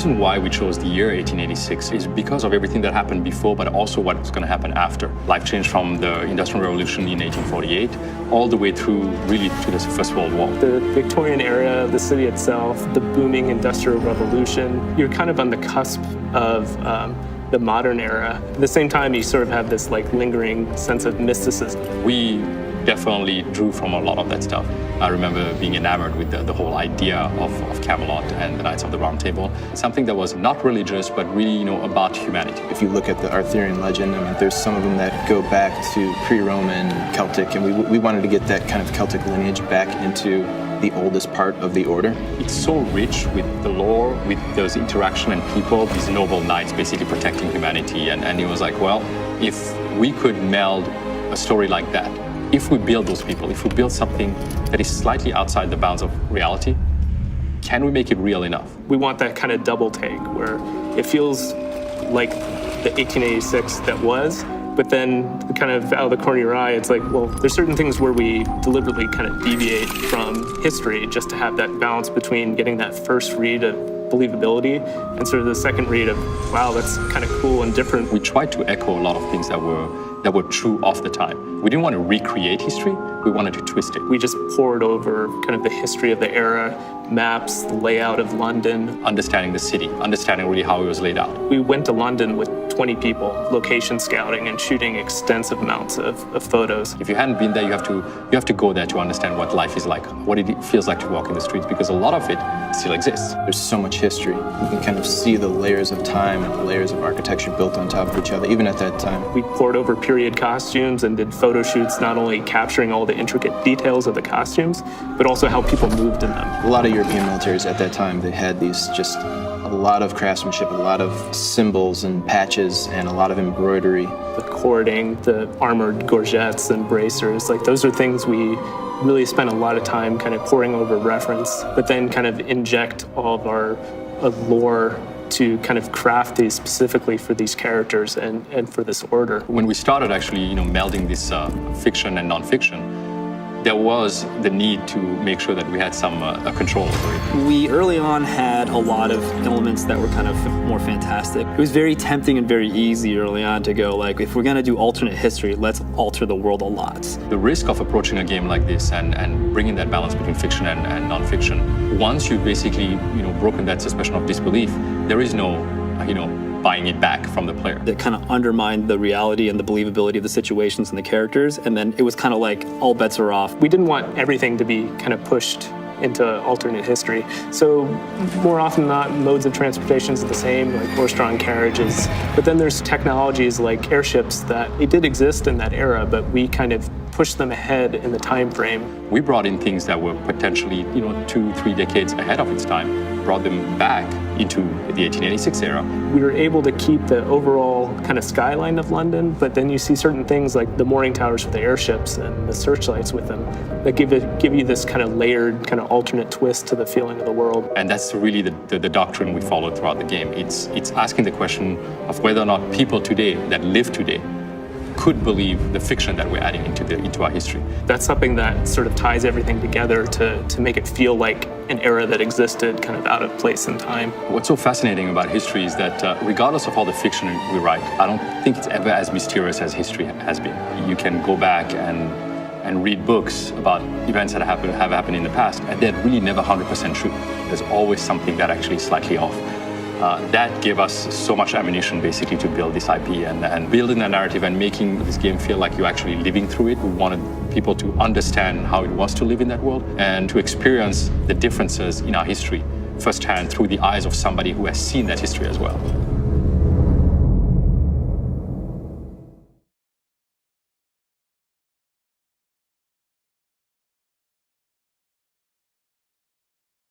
reason why we chose the year 1886 is because of everything that happened before, but also what's going to happen after. Life changed from the Industrial Revolution in 1848 all the way through really to the First World War. The Victorian era, the city itself, the booming Industrial Revolution, you're kind of on the cusp of the modern era. At the same time, you sort of have this like lingering sense of mysticism. We definitely drew from a lot of that stuff. I remember being enamored with the whole idea of Camelot and the Knights of the Round Table. Something that was not religious, but really, about humanity. If you look at the Arthurian legend, there's some of them that go back to pre-Roman, Celtic, and we wanted to get that kind of Celtic lineage back into the oldest part of the order. It's so rich with the lore, with those interaction and people, these noble knights basically protecting humanity. And it was like, well, if we could meld a story like that, if we build those people, if we build something that is slightly outside the bounds of reality, can we make it real enough? We want that kind of double take where it feels like the 1886 that was, but then kind of out of the corner of your eye, it's like, well, there's certain things where we deliberately kind of deviate from history just to have that balance between getting that first read of believability and sort of the second read of, wow, that's kind of cool and different. We tried to echo a lot of things that were true of the time. We didn't want to recreate history, we wanted to twist it. We just poured over kind of the history of the era, maps, the layout of London. Understanding the city, understanding really how it was laid out. We went to London with 20 people, location scouting and shooting extensive amounts of photos. If you hadn't been there, you have to go there to understand what life is like, what it feels like to walk in the streets, because a lot of it still exists. There's so much history. You can kind of see the layers of time and the layers of architecture built on top of each other, even at that time. We poured over period costumes and did photo shoots, not only capturing all the intricate details of the costumes, but also how people moved in them. A lot of European militaries at that time, they had these just a lot of craftsmanship, a lot of symbols and patches, and a lot of embroidery. The cording, the armored gorgets and bracers, like those are things we really spent a lot of time kind of pouring over reference, but then kind of inject all of our lore to kind of craft these specifically for these characters and for this order. When we started actually, melding this fiction and nonfiction, there was the need to make sure that we had some control over it. We early on had a lot of elements that were kind of more fantastic. It was very tempting and very easy early on to go like, if we're gonna do alternate history, let's alter the world a lot. The risk of approaching a game like this and bringing that balance between fiction and nonfiction, once you've basically, broken that suspension of disbelief, there is no, buying it back from the player. It kind of undermined the reality and the believability of the situations and the characters, and then it was kind of like all bets are off. We didn't want everything to be kind of pushed into alternate history. So more often than not, modes of transportation is the same, like horse-drawn carriages. But then there's technologies like airships that they did exist in that era, but we kind of pushed them ahead in the time frame. We brought in things that were potentially, 2-3 decades ahead of its time, brought them back into the 1886 era. We were able to keep the overall kind of skyline of London, but then you see certain things like the mooring towers for the airships and the searchlights with them that give you this kind of layered, kind of alternate twist to the feeling of the world. And that's really the doctrine we followed throughout the game. It's asking the question of whether or not people today that live today could believe the fiction that we're adding into our history. That's something that sort of ties everything together to make it feel like an era that existed kind of out of place in time. What's so fascinating about history is that regardless of all the fiction we write, I don't think it's ever as mysterious as history has been. You can go back and read books about events that have happened in the past, and they're really never 100% true. There's always something that actually is slightly off. That gave us so much ammunition basically to build this IP and building a narrative and making this game feel like you're actually living through it. We wanted people to understand how it was to live in that world and to experience the differences in our history firsthand through the eyes of somebody who has seen that history as well.